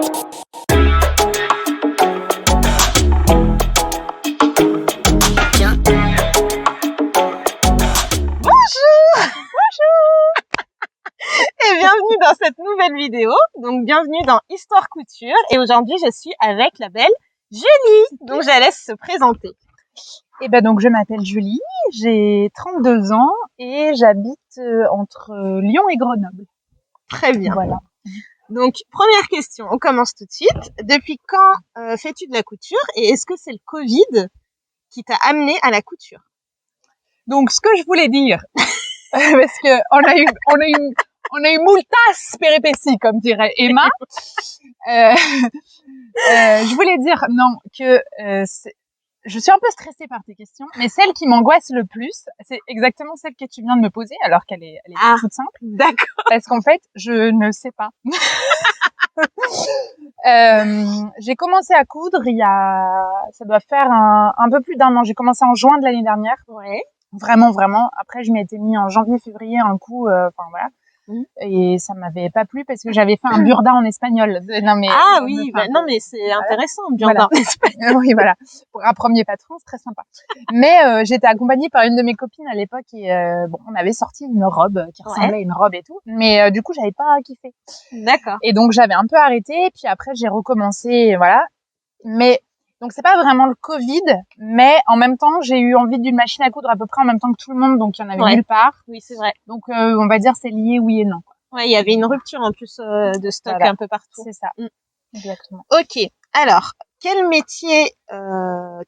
Et bienvenue dans cette nouvelle vidéo. Donc bienvenue dans Histoire Couture. Et aujourd'hui je suis avec la belle Julie. Donc je la laisse se présenter. Et ben donc je m'appelle Julie, j'ai 32 ans et j'habite entre Lyon et Grenoble. Très bien. Voilà. Donc première question, on commence tout de suite. Depuis quand fais-tu de la couture et est-ce que c'est le Covid qui t'a amené à la couture? Donc ce que je voulais dire, parce que on a eu moultasse péripéties comme dirait Emma. Je voulais dire non que je suis un peu stressée par tes questions, mais celle qui m'angoisse le plus, c'est exactement celle que tu viens de me poser, alors qu'elle est toute simple. D'accord. Parce qu'en fait, je ne sais pas. J'ai commencé à coudre ça doit faire un peu plus d'un an. J'ai commencé en juin de l'année dernière. Ouais. Vraiment. Après, je m'y étais mis en janvier, février, un coup, enfin voilà. Et ça m'avait pas plu parce que j'avais fait un burda en espagnol. Non mais non mais c'est intéressant, burda en espagnol. Oui, voilà. Pour un premier patron, c'est très sympa. Mais j'étais accompagnée par une de mes copines à l'époque et on avait sorti une robe qui ressemblait à une robe et tout, mais du coup, j'avais pas kiffé. D'accord. Et donc j'avais un peu arrêté, puis après j'ai recommencé, voilà. Mais donc c'est pas vraiment le Covid, mais en même temps, j'ai eu envie d'une machine à coudre à peu près en même temps que tout le monde, donc il y en avait nulle part. Oui, c'est vrai. Donc on va dire c'est lié oui et non. Ouais, il y avait une rupture en plus de stock un peu partout. C'est ça. Exactement. OK. Alors, quel métier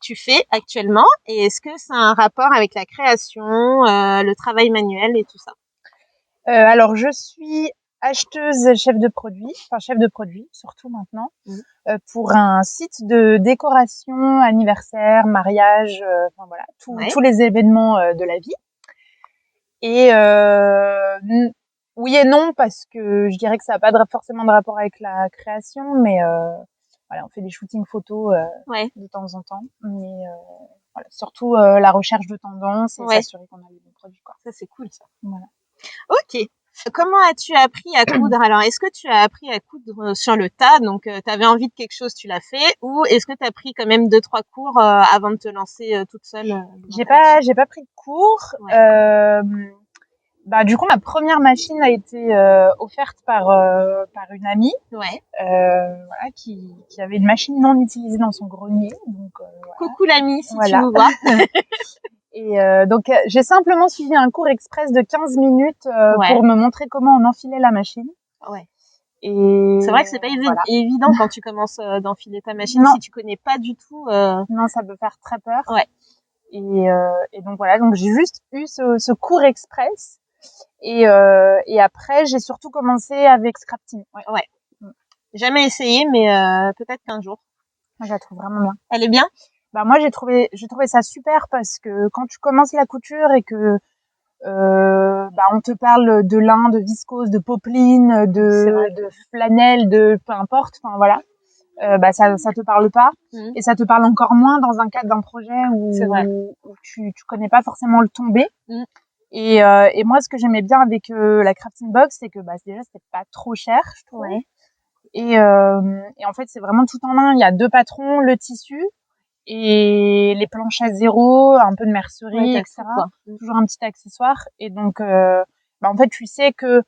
tu fais actuellement et est-ce que ça a un rapport avec la création, le travail manuel et tout ça? Alors je suis acheteuse chef de produit surtout maintenant, pour un site de décoration, anniversaire, mariage, enfin voilà, tous les événements de la vie. Et oui et non parce que je dirais que ça n'a pas forcément de rapport avec la création, mais voilà, on fait des shootings photos de temps en temps, mais voilà, surtout la recherche de tendances et s'assurer qu'on a les bons produits, quoi. Ça c'est cool ça. Voilà. OK. Comment as-tu appris à coudre? Alors, est-ce que tu as appris à coudre sur le tas? Donc, tu avais envie de quelque chose, tu l'as fait, ou est-ce que tu as pris quand même 2-3 cours avant de te lancer toute seule? J'ai pas pris de cours. Du coup, ma première machine a été offerte par une amie, voilà, qui avait une machine non utilisée dans son grenier. Donc, voilà. Coucou l'amie, si tu nous vois. Et donc, j'ai simplement suivi un cours express de 15 minutes pour me montrer comment on enfilait la machine. Ouais. Et c'est vrai que c'est pas évident quand tu commences d'enfiler ta machine si tu connais pas du tout. Non, ça peut faire très peur. Ouais. Et donc voilà, donc j'ai juste eu ce cours express. Et après, j'ai surtout commencé avec Scraptine. Ouais. Jamais essayé, mais peut-être qu'un jour. Moi, je la trouve vraiment bien. Elle est bien? Moi, j'ai trouvé ça super parce que quand tu commences la couture et que on te parle de lin, de viscose, de popeline, de flanelle, de peu importe, enfin voilà, ça te parle pas et ça te parle encore moins dans un cadre d'un projet où tu connais pas forcément le tombé. Et moi, ce que j'aimais bien avec la crafting box, c'est que déjà c'était pas trop cher, je trouve. Et en fait, c'est vraiment tout en un. Il y a 2 patrons, le tissu et les planches à zéro, un peu de mercerie, etc. Toujours un petit accessoire. Et donc, en fait, tu sais que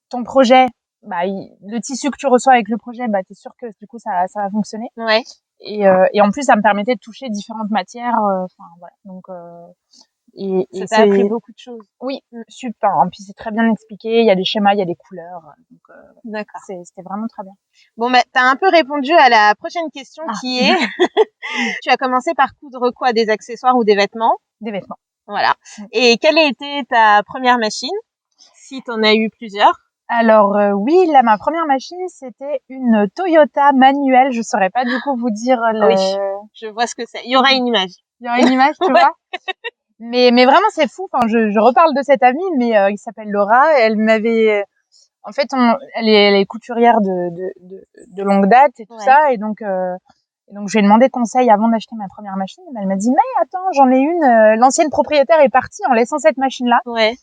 ton projet, le tissu que tu reçois avec le projet, t'es sûr que du coup ça va fonctionner. Ouais. Et en plus, ça me permettait de toucher différentes matières. Enfin voilà. Donc et ça t'a appris beaucoup de choses. Oui, super. Et puis c'est très bien expliqué. Il y a des schémas, il y a des couleurs. Donc d'accord. C'était vraiment très bien. Bon, t'as un peu répondu à la prochaine question qui est, tu as commencé par coudre quoi, des accessoires ou des vêtements? Des vêtements. Voilà. Et quelle a été ta première machine, si t'en as eu plusieurs? Alors oui, ma première machine, c'était une Toyota manuelle. Je saurais pas du coup vous dire Oui, je vois ce que c'est. Il y aura une image. Il y aura une image, tu vois. Mais vraiment c'est fou. Enfin, je reparle de cette amie, mais il s'appelle Laura. Elle m'avait, en fait, elle est couturière de longue date et tout ça, et donc je lui ai demandé conseil avant d'acheter ma première machine. Elle m'a dit mais attends, j'en ai une. L'ancienne propriétaire est partie en laissant cette machine là. Ouais.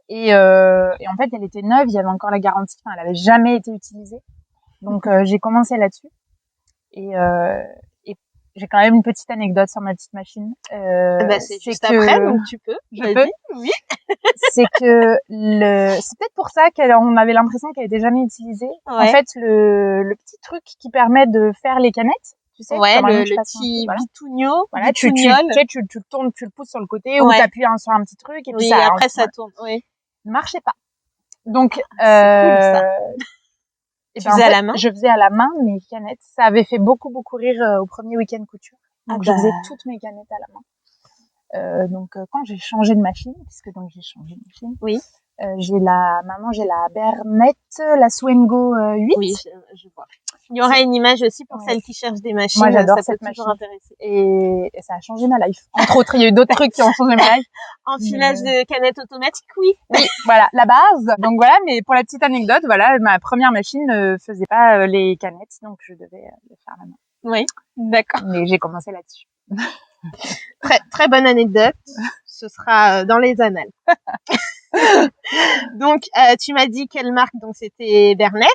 Et en fait, elle était neuve, il y avait encore la garantie. Enfin, elle avait jamais été utilisée. Donc j'ai commencé là-dessus et j'ai quand même une petite anecdote sur ma petite machine. C'est juste après, donc tu peux. Je peux. Oui. C'est que c'est peut-être pour ça qu'on avait l'impression qu'elle était jamais utilisée. En fait, le petit truc qui permet de faire les canettes, tu sais, ouais, comme le petit bitounio, voilà, tu le tournes, tu le pousses sur le côté ou t'appuies sur un petit truc et puis ça. Après ça tourne. Oui. Ne marchait pas. Donc c'est cool ça. Et tu faisais à la main? Je faisais à la main mes canettes. Ça avait fait beaucoup rire au premier week-end couture. Donc je faisais toutes mes canettes à la main. Donc quand j'ai changé de machine, puisque donc j'ai changé de machine. Oui. J'ai la Bernette, la Swengo 8. Oui, je vois. Il y aura une image aussi pour celles qui cherchent des machines. Moi, j'adore cette machine. Toujours intéresser. Et ça a changé ma life. Entre autres, il y a eu d'autres trucs qui ont changé ma life. Enfilage de canettes automatiques, oui. Oui, voilà, la base. Donc voilà, mais pour la petite anecdote, voilà, ma première machine ne faisait pas les canettes, donc je devais le faire à la main. Oui, d'accord. Mais j'ai commencé là-dessus. Très bonne anecdote. Ce sera dans les annales. Donc, tu m'as dit quelle marque, donc c'était Bernette.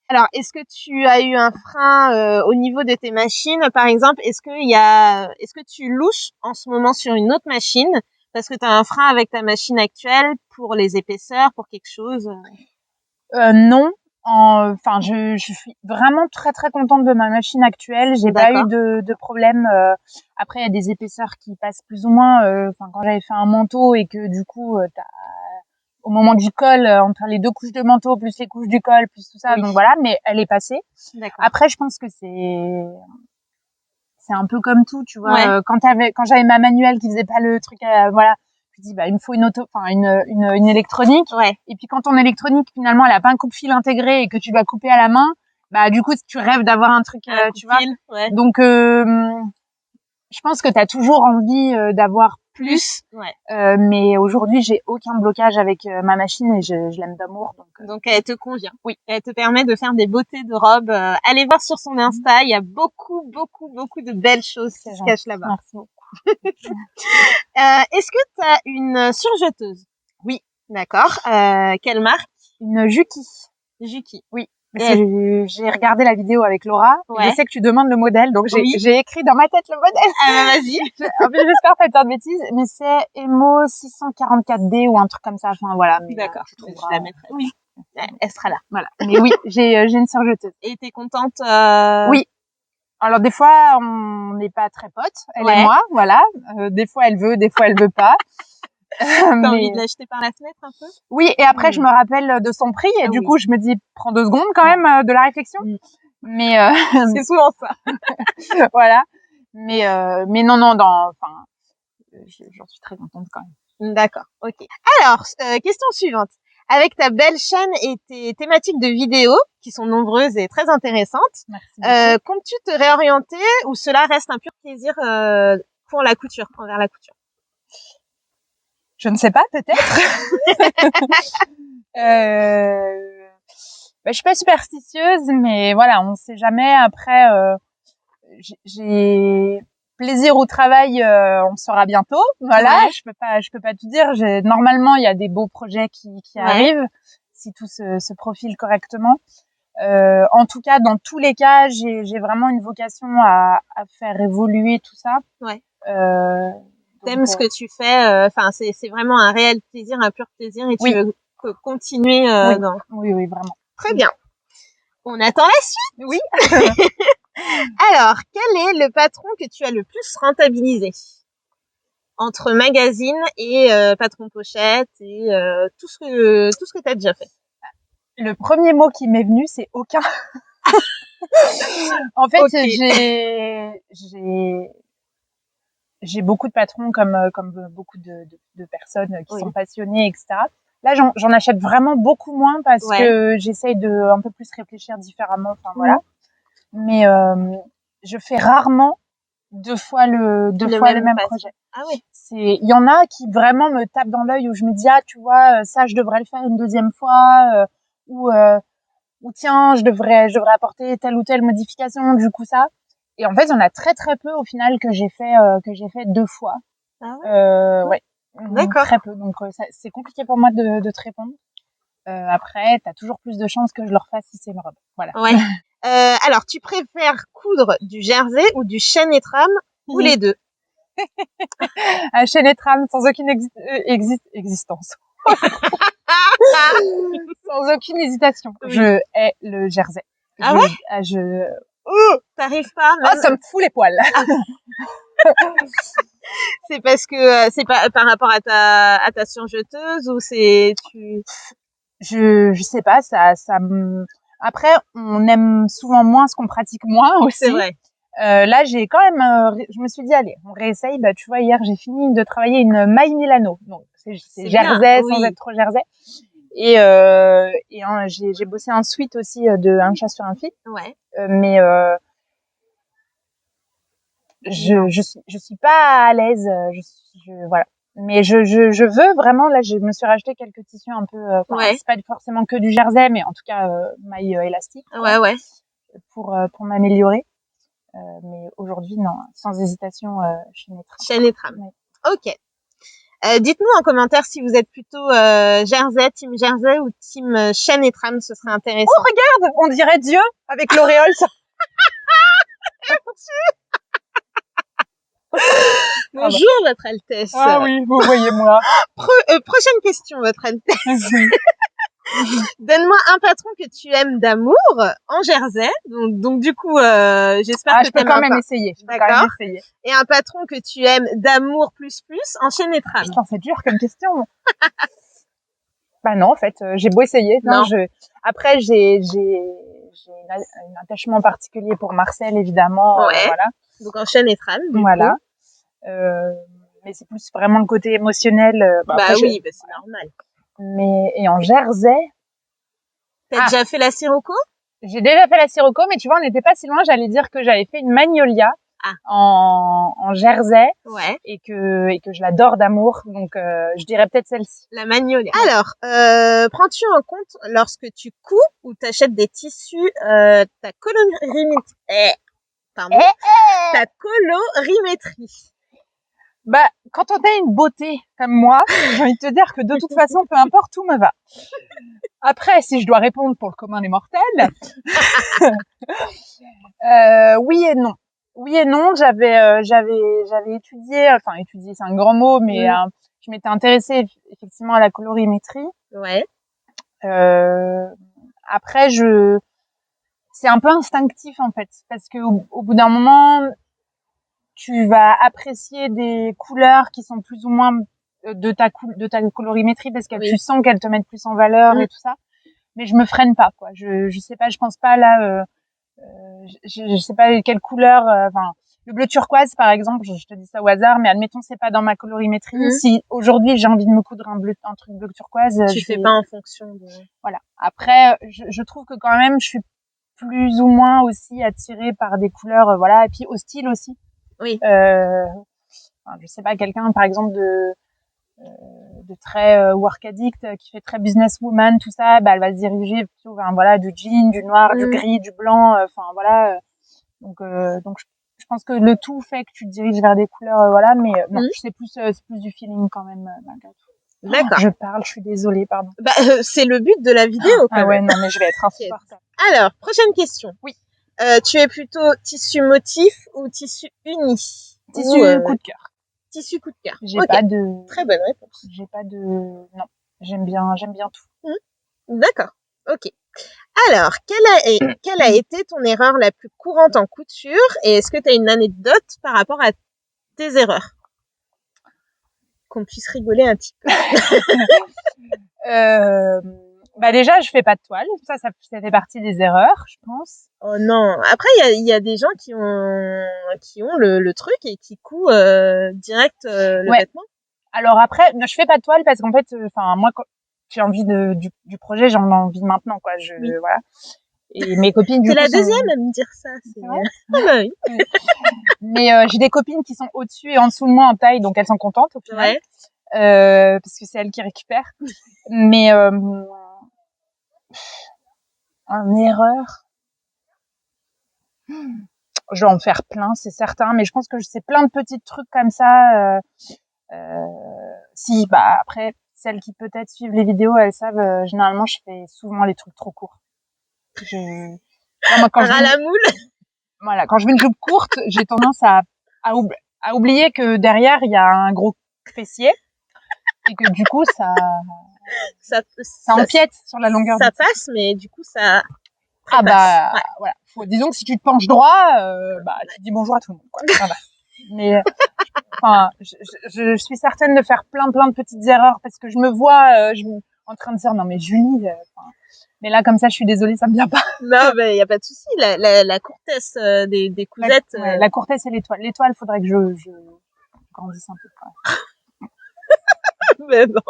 Alors, est-ce que tu as eu un frein au niveau de tes machines, par exemple? Est-ce que tu louches en ce moment sur une autre machine parce que tu as un frein avec ta machine actuelle pour les épaisseurs, pour quelque chose? Non. Enfin, je suis vraiment très contente de ma machine actuelle. J'ai pas eu de problème. Après, il y a des épaisseurs qui passent plus ou moins. Enfin, quand j'avais fait un manteau et que du coup, au moment du col, entre les deux couches de manteau, plus les couches du col, plus tout ça. Oui. Donc voilà, mais elle est passée. Après, je pense que c'est un peu comme tout, tu vois. Ouais. Quand j'avais ma manuelle qui faisait pas le truc, voilà, je dis il me faut une électronique. Ouais. Et puis quand ton électronique finalement elle a pas un coupe-fil intégré et que tu dois couper à la main, du coup tu rêves d'avoir un truc, tu vois. Ouais. Donc je pense que tu as toujours envie d'avoir plus. Ouais. Mais aujourd'hui, j'ai aucun blocage avec ma machine et je l'aime d'amour. Donc elle te convient. Oui. Elle te permet de faire des beautés de robes. Allez voir sur son Insta, il y a beaucoup de belles choses qui se cachent là-bas. Merci beaucoup. Est-ce que tu as une surjeteuse? Oui. D'accord. Quelle marque? Une Juki. Juki. Oui. J'ai regardé la vidéo avec Laura. Ouais. Je sais que tu demandes le modèle, donc j'ai écrit dans ma tête le modèle. Ah bah vas-y. En plus, j'espère pas dire de bêtises, mais c'est Emo 644D ou un truc comme ça. Enfin voilà. D'accord. Je la mettrai. Oui. Elle sera là. Voilà. Mais oui, j'ai une surjeteuse. Et t'es contente? Oui. Alors des fois, on n'est pas très potes, elle et moi, voilà. Des fois, elle veut, des fois, elle veut pas. T'as envie de l'acheter par la fenêtre un peu? Oui, et après je me rappelle de son prix et du coup je me dis prends 2 secondes quand même de la réflexion. Mais c'est souvent ça. Voilà. Mais non enfin j'en suis très contente quand même. D'accord. OK. Alors, question suivante. Avec ta belle chaîne et tes thématiques de vidéos qui sont nombreuses et très intéressantes, comptes-tu te réorienter ou cela reste un pur plaisir pour la couture, envers la couture? Je ne sais pas, peut-être. Je suis pas superstitieuse, mais voilà, on sait jamais. Après, j'ai plaisir au travail, on saura bientôt. Voilà, ouais. Je peux pas tout dire. Normalement, il y a des beaux projets qui arrivent si tout se profile correctement. En tout cas, dans tous les cas, j'ai vraiment une vocation à faire évoluer tout ça. Ouais. T'aimes ce que tu fais, enfin c'est vraiment un réel plaisir, un pur plaisir, et tu veux continuer dans. Oui, vraiment. Très bien. On attend la suite. Oui. Alors, quel est le patron que tu as le plus rentabilisé entre magazine et patron pochette et tout ce que tu as déjà fait? Le premier mot qui m'est venu, c'est aucun. En fait, j'ai beaucoup de patrons comme beaucoup de personnes qui sont passionnées, etc. Là, j'en achète vraiment beaucoup moins parce que j'essaye de un peu plus réfléchir différemment. Enfin voilà. Mais je fais rarement deux fois le même projet. Ah oui. Il y en a qui vraiment me tapent dans l'œil où je me dis tu vois ça je devrais le faire une deuxième fois ou tiens je devrais apporter telle ou telle modification du coup ça. Et en fait, il y en a très peu au final que j'ai fait 2 fois. Ah ouais. Ouais. D'accord. Très peu. Donc c'est compliqué pour moi de te répondre. Après, t'as toujours plus de chances que je le refasse si c'est une robe. Voilà. Ouais. Alors, tu préfères coudre du jersey ou du chêne et trame ou les deux? Un chêne et trame sans aucune existence. Sans aucune hésitation. Oui. Je hais le jersey. Ah ouais? T'arrives pas Oh, même... ça me fout les poils. C'est parce que c'est pas par rapport à ta surjeteuse ou c'est Je sais pas, ça me... Après, on aime souvent moins ce qu'on pratique moins aussi. C'est vrai. Là, j'ai quand même, je me suis dit, allez, on réessaye. Bah, tu vois, hier, j'ai fini de travailler une maille Milano. Donc, c'est jersey bien, sans oui. être trop jersey. Et j'ai bossé un suite aussi de Un chat sur un fil. Ouais. Mais je suis pas à l'aise. Voilà. Mais je veux vraiment, là, je me suis racheté quelques tissus un peu, Ouais. c'est pas forcément que du jersey, mais en tout cas, maille élastique. Ouais, ouais. Pour m'améliorer. Mais aujourd'hui, non, sans hésitation, chêne et trame. Chêne et trame. Ouais. Ok. Dites-nous en commentaire si vous êtes plutôt jersey, team jersey ou team chêne et trame, ce serait intéressant. Oh, regarde, on dirait Dieu avec l'auréole. Bonjour, Votre Altesse. Ah oui, vous voyez moi. Prochaine question, Votre Altesse. Donne-moi un patron que tu aimes d'amour en jersey. Donc du coup, j'espère que je peux quand même essayer. D'accord. Et un patron que tu aimes d'amour plus en chêne et trame. Putain, c'est dur comme question. Bah non, en fait, j'ai beau essayer. Non. Après, j'ai un attachement particulier pour Marcel, évidemment. Ouais. Voilà. Donc en chêne et trame. Voilà. Mais c'est plus vraiment le côté émotionnel. Après, oui, c'est normal. Mais et en jersey. T'as déjà fait la Sirocco? J'ai déjà fait la Sirocco, mais tu vois, on n'était pas si loin. J'allais dire que j'avais fait une Magnolia en jersey, ouais, et que je l'adore d'amour. Donc, je dirais peut-être celle-ci. La Magnolia. Ouais. Alors, prends-tu en compte lorsque tu couds ou t'achètes des tissus ta colorimétrie? Ta colorimétrie. Bah, quand on a une beauté comme moi, j'ai envie de te dire que de toute façon, peu importe, tout me va. Après, si je dois répondre pour le commun des mortels, oui et non. Oui et non, j'avais étudié, c'est un grand mot, mais je m'étais intéressée effectivement à la colorimétrie. Ouais. Après, c'est un peu instinctif en fait, parce que au bout d'un moment, tu vas apprécier des couleurs qui sont plus ou moins de ta colorimétrie, parce que tu sens qu'elles te mettent plus en valeur et tout ça. Mais je me freine pas, quoi. Je sais pas, je pense pas là. Je sais pas quelle couleur. Le bleu turquoise, par exemple, je te dis ça au hasard, mais admettons c'est pas dans ma colorimétrie. Si aujourd'hui j'ai envie de me coudre un truc bleu turquoise, tu fais pas en fonction de. Voilà. Après, je trouve que quand même, je suis plus ou moins aussi attirée par des couleurs, voilà, et puis au style aussi. Oui. Je sais pas, quelqu'un par exemple de très work addict, qui fait très businesswoman, tout ça, bah elle va se diriger plutôt vers voilà du jean, du noir, du gris, du blanc, voilà. Donc je pense que le tout fait que tu te diriges vers des couleurs, voilà, mais non, c'est plus du feeling quand même malgré tout. D'accord. Je parle, je suis désolée, pardon. Bah c'est le but de la vidéo quand même. Ouais, non mais je vais être insupportable. Alors, prochaine question. Oui. Tu es plutôt tissu motif ou tissu uni? Tissu coup de cœur. Tissu coup de cœur. J'ai pas de. Très bonne réponse. J'ai pas de. Non, j'aime bien tout. D'accord. Ok. Alors, quelle a été ton erreur la plus courante en couture et est-ce que tu as une anecdote par rapport à tes erreurs? Qu'on puisse rigoler un petit peu. Bah déjà, je fais pas de toile. Ça fait partie des erreurs, je pense. Oh non. Après, il y a des gens qui ont le truc et qui couent direct le vêtement. Alors après, je fais pas de toile parce qu'en fait, moi, quand j'ai envie du projet, j'en ai envie maintenant, quoi. Voilà. Et mes copines, du coup, c'est la deuxième à me dire ça. C'est vrai. Oui. Mais j'ai des copines qui sont au-dessus et en dessous de moi en taille, donc elles sont contentes au final. Ouais. Parce que c'est elles qui récupèrent. Mais une erreur. Je vais en faire plein, c'est certain, mais je pense que c'est plein de petits trucs comme ça. Après, celles qui peut-être suivent les vidéos, elles savent, généralement, je fais souvent les trucs trop courts. Non, moi, À la moule. voilà, quand je veux une jupe courte, j'ai tendance à oublier que derrière, il y a un gros fessier et que du coup, ça empiète sur la longueur ça du tissu. passe, mais du coup, ça Ah trépasse. bah, Ouais. voilà. Disons que si tu te penches droit, bah, tu dis bonjour à tout le monde, quoi. Voilà. Mais, enfin, je suis certaine de faire plein de petites erreurs parce que je me vois, en train de dire, non, mais Julie, mais là, comme ça, je suis désolée, ça me vient pas. Non, mais il y a pas de souci. La courtesse des cousettes. La courtesse et l'étoile. L'étoile, faudrait que je grandisse un peu, quoi. Mais bon.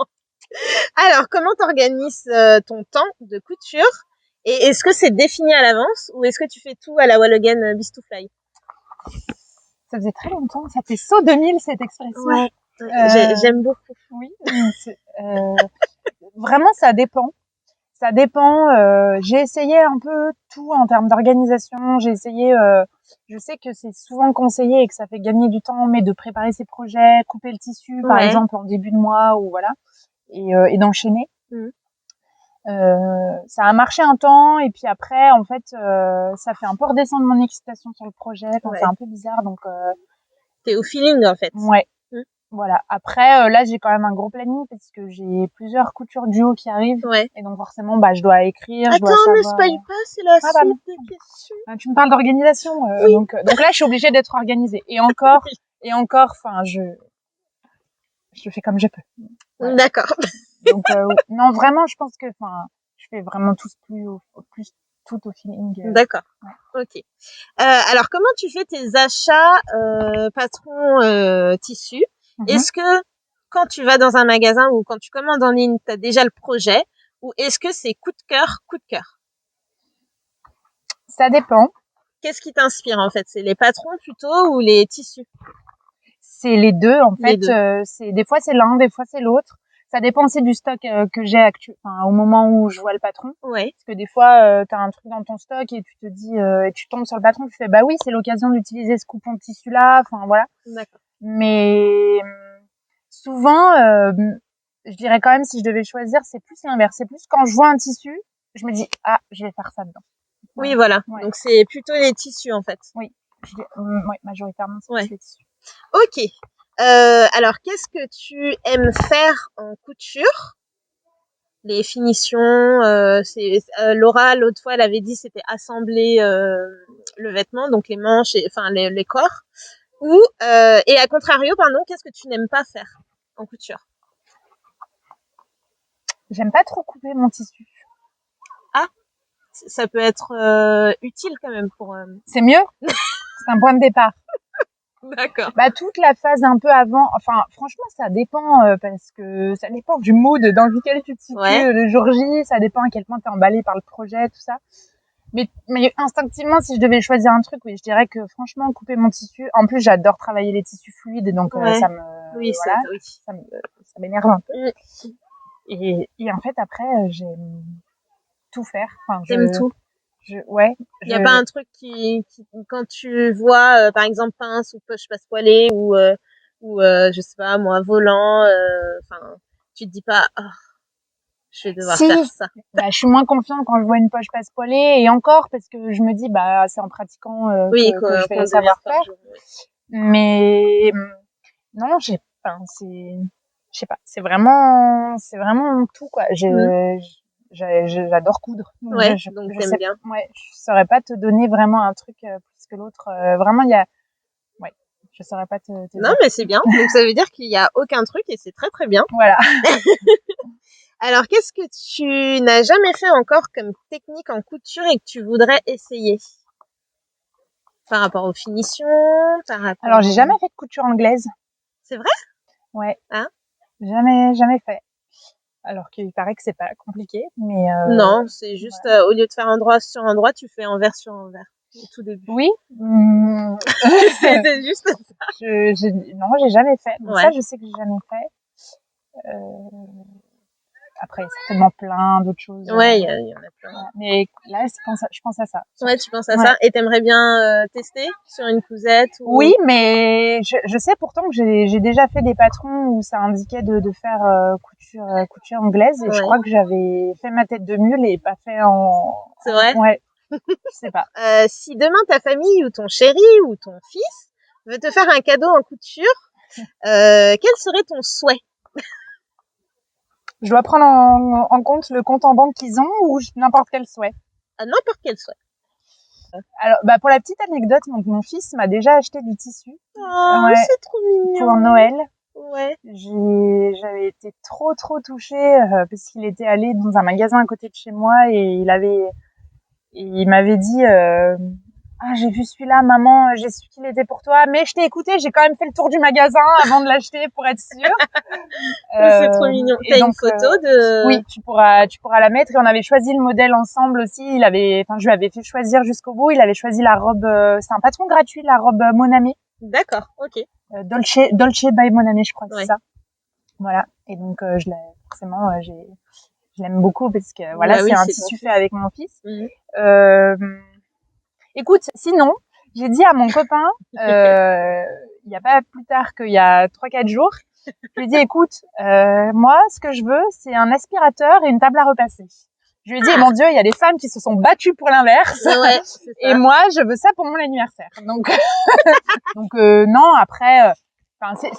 Alors, comment t'organises ton temps de couture? Et est-ce que c'est défini à l'avance ou est-ce que tu fais tout à la Wall Again Beast to Fly? Ça faisait très longtemps, ça fait saut 2000 cette expression. Ouais, j'aime beaucoup. Oui, vraiment ça dépend. Ça dépend. J'ai essayé un peu tout en termes d'organisation. J'ai essayé. Je sais que c'est souvent conseillé et que ça fait gagner du temps, mais de préparer ses projets, couper le tissu, par Ouais. exemple en début de mois ou voilà, et d'enchaîner. Mmh. Ça a marché un temps et puis après, en fait, ça fait un peu redescendre mon excitation sur le projet. Enfin, Ouais. c'est un peu bizarre, donc. T'es au feeling en fait. Ouais. Mmh. Voilà. Après, là, j'ai quand même un gros planning parce que j'ai plusieurs coutures duo qui arrivent. Ouais. Et donc, forcément, bah, je dois écrire, je dois Attends, ne savoir. spoil pas, c'est la Ah, pardon. suite des questions. Tu me parles d'organisation. Oui. Donc là, je suis obligée d'être organisée. Et encore, enfin, je fais comme je peux. Voilà. D'accord. Donc, non, vraiment, je pense que, enfin, je fais vraiment tout au feeling. D'accord. Ouais. Ok. Alors, comment tu fais tes achats patron tissu? Est-ce que quand tu vas dans un magasin ou quand tu commandes en ligne, tu as déjà le projet ou est-ce que c'est coup de cœur, coup de cœur? Ça dépend. Qu'est-ce qui t'inspire en fait? C'est les patrons plutôt ou les tissus? C'est les deux en Les fait. deux. C'est des fois c'est l'un, des fois c'est l'autre. Ça dépend aussi du stock que j'ai au moment où je vois le patron. Ouais. Parce que des fois t'as un truc dans ton stock et tu te dis et tu tombes sur le patron, tu fais bah oui c'est l'occasion d'utiliser ce coupon de tissu là. Enfin voilà. D'accord. Mais souvent je dirais quand même si je devais choisir c'est plus l'inverse. C'est plus quand je vois un tissu, je me dis ah je vais faire ça dedans. Oui, voilà. Ouais. Donc c'est plutôt les tissus en fait. Oui. Ouais, majoritairement c'est plus les tissus. Ok. Alors, qu'est-ce que tu aimes faire en couture? Les finitions, Laura l'autre fois elle avait dit c'était assembler le vêtement, donc les manches, enfin les corps. Ou et à contrario, pardon, qu'est-ce que tu n'aimes pas faire en couture? J'aime pas trop couper mon tissu. Ah, ça peut être utile quand même pour. C'est mieux. C'est un point de départ. D'accord. Bah toute la phase un peu avant, enfin franchement ça dépend parce que ça dépend du mood dans lequel tu te situes le jour J, ça dépend à quel point t'es emballé par le projet, tout ça. Mais instinctivement si je devais choisir un truc, oui je dirais que franchement couper mon tissu. En plus j'adore travailler les tissus fluides donc ça me oui, voilà, oui. ça m'énerve un peu. Et en fait après j'aime tout faire. Enfin T'aimes tout. Ouais. Il y a pas un truc qui quand tu vois par exemple pince ou poche passepoilée ou je sais pas moi volant, enfin tu te dis pas oh, je vais devoir faire ça. Bah, je suis moins confiante quand je vois une poche passe-poilée et encore parce que je me dis bah c'est en pratiquant que je vais savoir faire. Oui. Mais non, enfin c'est je sais pas, c'est vraiment tout quoi. J'adore coudre. Ouais, donc t'aimes bien. Ouais, je saurais pas te donner vraiment un truc plus que l'autre. Vraiment il y a ouais, je saurais pas te Non, dire. mais c'est bien. Donc ça veut dire qu'il y a aucun truc et c'est très très bien. Voilà. Alors, qu'est-ce que tu n'as jamais fait encore comme technique en couture et que tu voudrais essayer? Par rapport aux finitions, par rapport... Alors, j'ai jamais fait de couture anglaise. C'est vrai? Ouais. Hein? Jamais fait. Alors qu'il paraît que c'est pas compliqué, mais non, c'est juste au lieu de faire endroit sur endroit, tu fais envers sur envers au tout début. Oui. C'est juste ça. Non, j'ai jamais fait. Donc ça, je sais que j'ai jamais fait. Après, il y a certainement plein d'autres choses. Ouais, il y en a plein. Ouais. Mais là, je pense à ça. Ouais, tu penses à ça. Et t'aimerais bien tester sur une cousette ou... Oui, mais je sais pourtant que j'ai déjà fait des patrons où ça indiquait de faire couture anglaise et je crois que j'avais fait ma tête de mule et pas fait en... C'est vrai? Ouais. Je sais pas. Si demain ta famille ou ton chéri ou ton fils veut te faire un cadeau en couture, quel serait ton souhait? Je dois prendre en compte le compte en banque qu'ils ont ou n'importe quel souhait. N'importe quel souhait. Alors, bah, pour la petite anecdote, mon fils m'a déjà acheté du tissu. Oh, Ouais, c'est trop mignon. pour Noël. Ouais. J'avais été trop touchée parce qu'il était allé dans un magasin à côté de chez moi et il m'avait dit ah, j'ai vu celui-là, maman, j'ai su qu'il était pour toi, mais je t'ai écouté, j'ai quand même fait le tour du magasin avant de l'acheter pour être sûre. C'est trop mignon. T'as une photo de... Oui, tu pourras la mettre. Et on avait choisi le modèle ensemble aussi. Je lui avais fait choisir jusqu'au bout. Il avait choisi la robe, c'est un patron gratuit, la robe Moname. D'accord, ok. Dolce by Moname, je crois que Ouais. c'est ça. Voilà. Et donc, forcément, je l'aime beaucoup parce que voilà, Bah oui, c'est un c'est tissu ton fait avec mon fils. fils. Écoute, sinon, j'ai dit à mon copain, il y a pas plus tard qu'il y a 3-4 jours, je lui ai dit, écoute, moi, ce que je veux, c'est un aspirateur et une table à repasser. Je lui ai dit, mon Dieu, il y a des femmes qui se sont battues pour l'inverse. Ouais, c'est ça. Et moi, je veux ça pour mon anniversaire. Donc, non, après,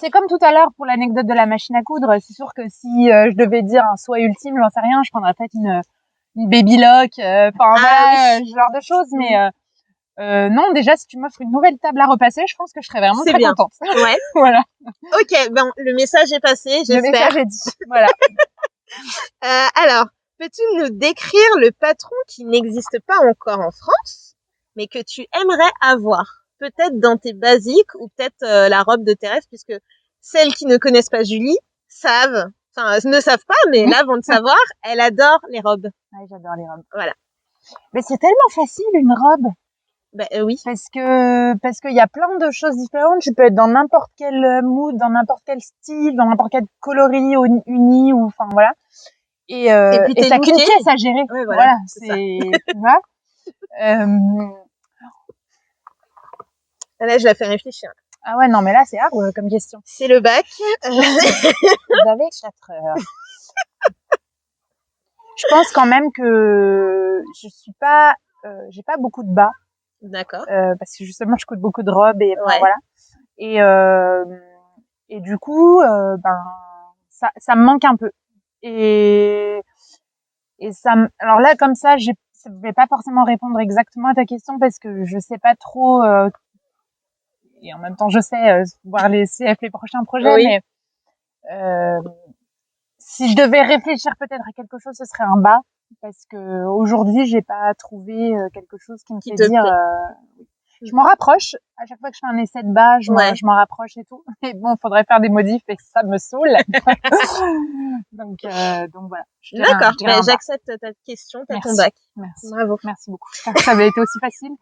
c'est comme tout à l'heure pour l'anecdote de la machine à coudre. C'est sûr que si je devais dire un souhait ultime, j'en sais rien, je prendrais peut-être une baby lock, voilà, oui. ce genre de choses. Mais non, déjà, si tu m'offres une nouvelle table à repasser, je pense que je serais vraiment C'est très bien. contente. Ouais. Voilà. Ok, ben le message est passé, j'espère. Le message est dit. Voilà. Alors, peux-tu nous décrire le patron qui n'existe pas encore en France, mais que tu aimerais avoir? Peut-être dans tes basiques ou peut-être la robe de tes rêves, puisque celles qui ne connaissent pas Julie savent, enfin ne savent pas, mais là vont le savoir, elle adore les robes. Ouais, j'adore les robes. Voilà. Mais c'est tellement facile une robe. Ben oui. Parce qu'il y a plein de choses différentes. Tu peux être dans n'importe quel mood, dans n'importe quel style, dans n'importe quel coloris uni ou enfin voilà. Et puis t'as qu'une pièce à gérer. Ouais, voilà, c'est tu vois. Là, je la fais réfléchir. Ah ouais, non, mais là, c'est hard comme question. C'est le bac. Vous avez 4 heures. Je pense quand même que j'ai pas beaucoup de bas. D'accord. Parce que justement, je coûte beaucoup de robes et enfin Ouais. voilà. Et du coup, ben, ça me manque un peu. Et alors là, comme ça, je vais pas forcément répondre exactement à ta question parce que je sais pas trop, et en même temps, je sais, voir les CF, les prochains projets, Oui. mais, si je devais réfléchir peut-être à quelque chose, ce serait un bas. Parce que aujourd'hui, j'ai pas trouvé quelque chose qui me fait dire, je m'en rapproche. À chaque fois que je fais un essai de bas, je m'en rapproche et tout. Mais bon, faudrait faire des modifs et ça me saoule. donc voilà. D'accord. Ben, j'accepte ta question, t'as ton bac. Merci. Bravo. Merci beaucoup. Ça avait été aussi facile.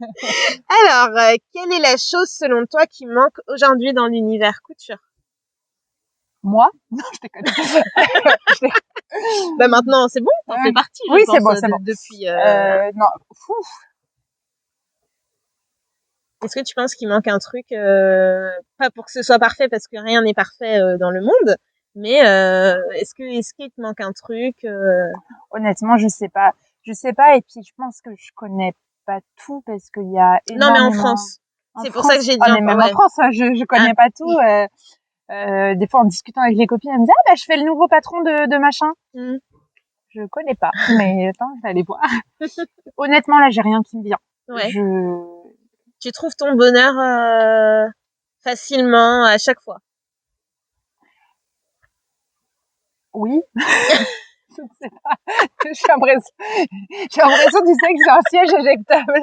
Alors, quelle est la chose selon toi qui manque aujourd'hui dans l'univers couture? Moi? Non, je déconne. Bah maintenant, c'est bon, t'en fais partie. Oui, je pense, c'est bon. Depuis. Non. Est-ce que tu penses qu'il manque un truc, pas pour que ce soit parfait parce que rien n'est parfait dans le monde, mais est-ce qu'il te manque un truc? Honnêtement, je sais pas. Je sais pas. Et puis, je pense que je connais pas tout parce qu'il y a énormément. Non, mais en France. C'est pour ça que j'ai dit. Mais même en France, je connais pas tout. Des fois, en discutant avec les copines, elles me disent ah bah je fais le nouveau patron de machin. Je connais pas, mais attends, je vais aller voir. Honnêtement, là, j'ai rien qui me vient. Ouais. Tu trouves ton bonheur facilement à chaque fois? Oui. Je ne sais pas. J'ai l'impression, tu sais, que c'est un siège éjectable.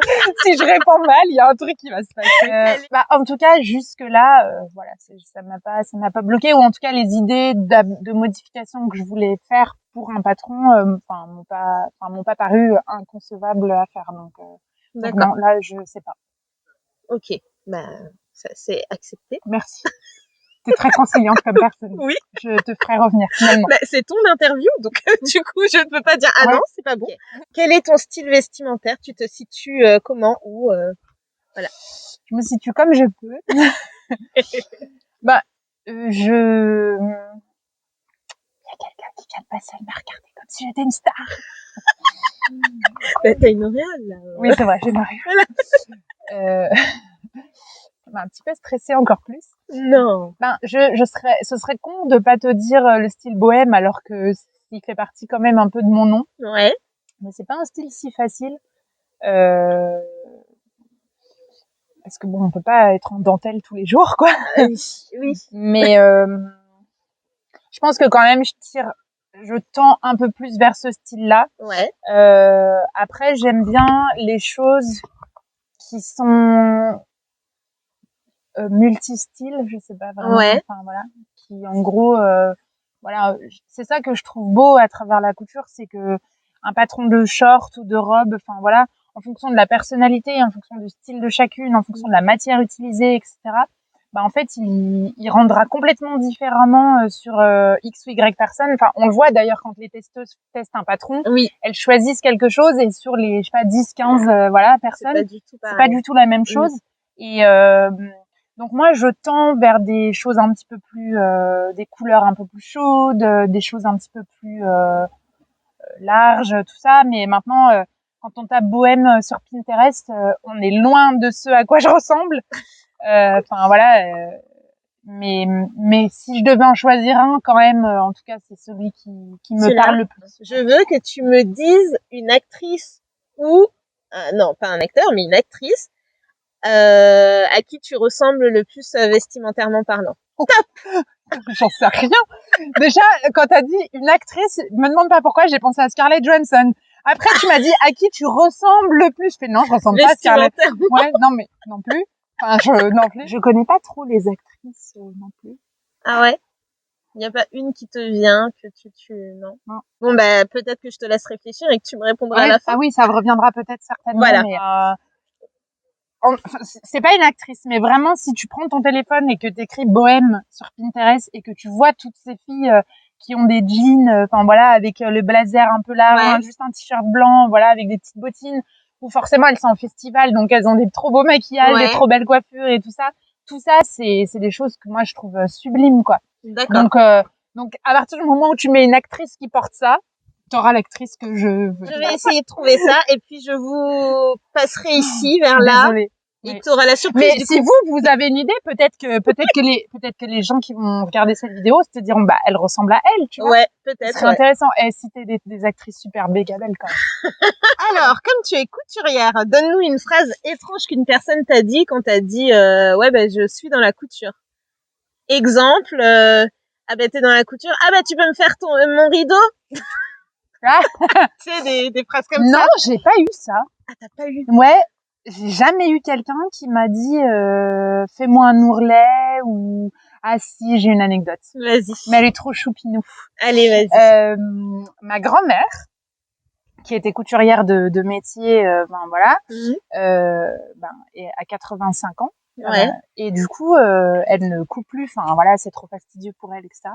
Si je réponds mal, il y a un truc qui va se passer. En tout cas, jusque là, voilà, ça m'a pas bloqué, ou en tout cas, les idées de modification que je voulais faire pour un patron, m'ont pas paru inconcevables à faire. Donc non, là, je sais pas. Ok, ben, ça c'est accepté. Merci. T'es très conciliante comme personne. Oui. Je te ferai revenir finalement. Bah, c'est ton interview, donc du coup, je ne peux pas dire ah non, c'est pas bon. Okay. Quel est ton style vestimentaire? Tu te situes comment? Où voilà. Je me situe comme je peux. Il y a quelqu'un qui vient de passer, elle m'a regardé comme si j'étais une star. Bah, t'as une auréole, là. Oui, c'est vrai, j'ai une auréole. Ça m'a un petit peu stressée encore plus. Non. Ben, ce serait con de pas te dire le style bohème alors que il fait partie quand même un peu de mon nom. Ouais. Mais c'est pas un style si facile. Euh, parce que bon, on peut pas être en dentelle tous les jours, quoi. Oui. Mais je pense que quand même, je tends un peu plus vers ce style-là. Ouais. Après, j'aime bien les choses qui sont multi-styles, je sais pas vraiment. Ouais. Enfin voilà, qui en gros, voilà, c'est ça que je trouve beau à travers la couture, c'est que un patron de short ou de robe, enfin voilà, en fonction de la personnalité, en fonction du style de chacune, en fonction de la matière utilisée, etc. Bah en fait, il rendra complètement différemment sur X ou Y personne. Enfin, on le voit d'ailleurs quand les testeuses testent un patron, Oui. elles choisissent quelque chose et sur les, je sais pas, 10, 15, voilà, personnes, c'est pas du tout la même chose. Et donc moi, je tends vers des choses un petit peu plus, des couleurs un peu plus chaudes, des choses un petit peu plus larges, tout ça. Mais maintenant, quand on tape bohème sur Pinterest, on est loin de ce à quoi je ressemble. Enfin voilà. Mais si je devais en choisir un, quand même, en tout cas, c'est celui qui me parle le plus. Je veux que tu me dises une actrice ou non, pas un acteur, mais une actrice à qui tu ressembles le plus vestimentairement parlant. Top. J'en sais rien. Déjà, quand t'as dit une actrice, me demande pas pourquoi, j'ai pensé à Scarlett Johansson. Après, tu m'as dit à qui tu ressembles le plus. Je fais non, je ressemble pas à Scarlett. Ouais, non mais non plus. Enfin, non plus. Je connais pas trop les actrices non plus. Ah ouais. Il n'y a pas une qui te vient que non. Bon bah peut-être que je te laisse réfléchir et que tu me répondras à la fin. Ah oui, ça reviendra peut-être certainement. Voilà. Mais c'est pas une actrice, mais vraiment, si tu prends ton téléphone et que t'écris bohème sur Pinterest et que tu vois toutes ces filles qui ont des jeans, enfin voilà, avec le blazer un peu large, juste un t-shirt blanc, voilà, avec des petites bottines, où forcément elles sont en festival, donc elles ont des trop beaux maquillages, des trop belles coiffures et tout ça. Tout ça, c'est des choses que moi je trouve sublimes, quoi. D'accord. Donc à partir du moment où tu mets une actrice qui porte ça, t'auras l'actrice que je veux. Je vais essayer de trouver ça et puis je vous passerai ici vers là. Désolée. Et tu auras la surprise. Mais si vous avez une idée, peut-être que les gens qui vont regarder cette vidéo se diront, bah, elle ressemble à elle, tu vois. Ouais, peut-être. C'est intéressant. Et si t'es des actrices super méga belles, quand même. Alors, comme tu es couturière, donne-nous une phrase étrange qu'une personne t'a dit quand t'as dit, ouais, ben, je suis dans la couture. Exemple, ah ben, t'es dans la couture. Ah ben, tu peux me faire mon rideau? Tu sais, des phrases comme ça. Non, j'ai pas eu ça. Ah, t'as pas eu? Ouais. J'ai jamais eu quelqu'un qui m'a dit, fais-moi un ourlet ou, ah si, j'ai une anecdote. Vas-y. Mais elle est trop choupinou. Allez, vas-y. Ma grand-mère, qui était couturière de métier, ben voilà, à 85 ans. Ouais. Et du coup, elle ne coupe plus. Enfin voilà, c'est trop fastidieux pour elle, etc.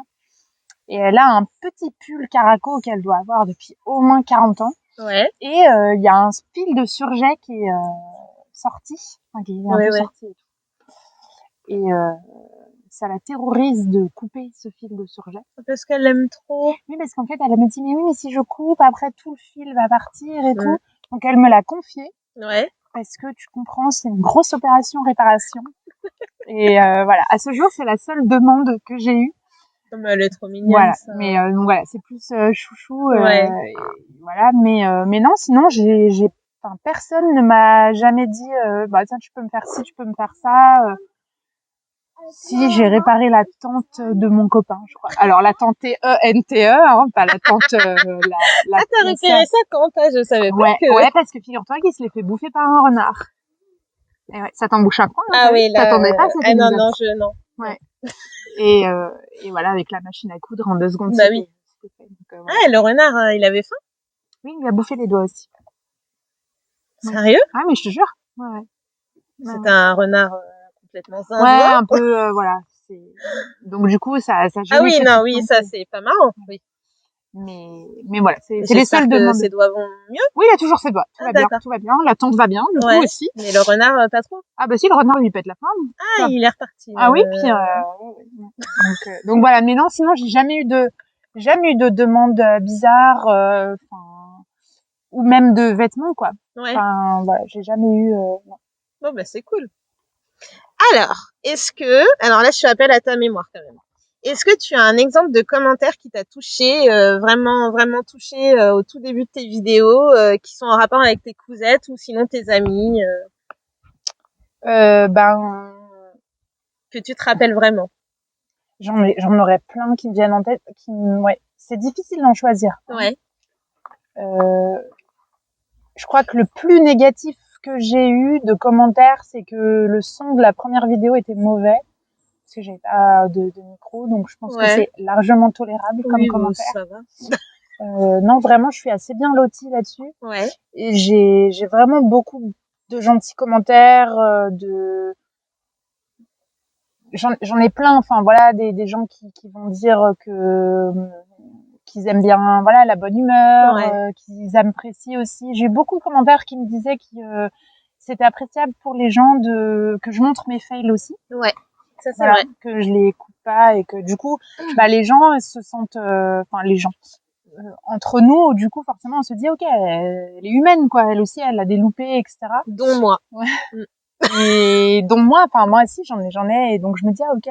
Et elle a un petit pull caraco qu'elle doit avoir depuis au moins 40 ans. Ouais. Et il y a un fil de surjet qui est sorti, enfin, qui est un peu sorti et tout. Et ça la terrorise de couper ce fil de surjet. Parce qu'elle l'aime trop. Oui, parce qu'en fait, elle me dit, mais oui, mais si je coupe, après tout le fil va partir et tout. Donc elle me l'a confié. Ouais. Parce que tu comprends, c'est une grosse opération réparation. Et voilà, à ce jour, c'est la seule demande que j'ai eue. Mais elle est trop mignonne. Voilà, ça. mais donc voilà, c'est plus chouchou. Et voilà, mais non, sinon enfin personne ne m'a jamais dit, bah tiens, tu peux me faire ci, tu peux me faire ça. Si j'ai réparé la tente de mon copain, je crois. Alors la tente TENTE, hein, pas la tente. Ah, t'as repéré ça quand je savais pas. Ouais, parce que figure-toi qu'il se l'est fait bouffer par un renard. Et ouais, ça t'embouche un coin. Hein, ah oui, là. T'attendais pas cette non, non. Ouais. Et voilà, avec la machine à coudre en 2 secondes. Bah oui. Fait. Donc, voilà. Ah, le renard, il avait faim? Oui, il a bouffé les doigts aussi. Sérieux? Ah, mais je te jure. Ouais. C'était un renard complètement zinzin. Ouais, un peu, voilà. Donc du coup, ça Ah oui, non, oui, ça c'est pas marrant. Oui. Mais voilà, c'est les seules demandes. Ses doigts vont mieux? Oui, il a toujours ses doigts. Tout va bien. La tente va bien, du coup aussi. Mais le renard, pas trop? Ah bah si, le renard lui pète la femme. Ah, il est reparti. Ah oui, puis donc voilà. Mais non, sinon j'ai jamais eu de demande bizarre. ou même de vêtements, quoi. Ouais. Enfin, voilà, j'ai jamais eu... non. Bon, bah, c'est cool. Alors, alors là, je fais appel à ta mémoire quand même. Est-ce que tu as un exemple de commentaire qui t'a touché, vraiment, vraiment touché au tout début de tes vidéos, qui sont en rapport avec tes cousettes ou sinon tes amis, que tu te rappelles vraiment? J'en aurais plein qui me viennent en tête. Ouais, c'est difficile d'en choisir. Ouais. Je crois que le plus négatif que j'ai eu de commentaires, c'est que le son de la première vidéo était mauvais. Parce que j'ai pas de micro, donc je pense que c'est largement tolérable comme commentaire. Ça va. Non, vraiment, je suis assez bien lotie là-dessus. Ouais. Et j'ai vraiment beaucoup de gentils commentaires, j'en ai plein. Enfin voilà, des gens qui vont dire que qu'ils aiment bien, voilà, la bonne humeur, qu'ils apprécient aussi. J'ai eu beaucoup de commentaires qui me disaient que c'était appréciable pour les gens que je montre mes fails aussi. Ouais. Ça, c'est voilà, vrai. Que je les coupe pas et que du coup, les gens se sentent, les gens, entre nous, du coup, forcément, on se dit, ok, elle est humaine, quoi. Elle aussi, elle a des loupés, etc. Dont moi. Ouais. Et dont moi, moi aussi, j'en ai, et donc je me dis, ok,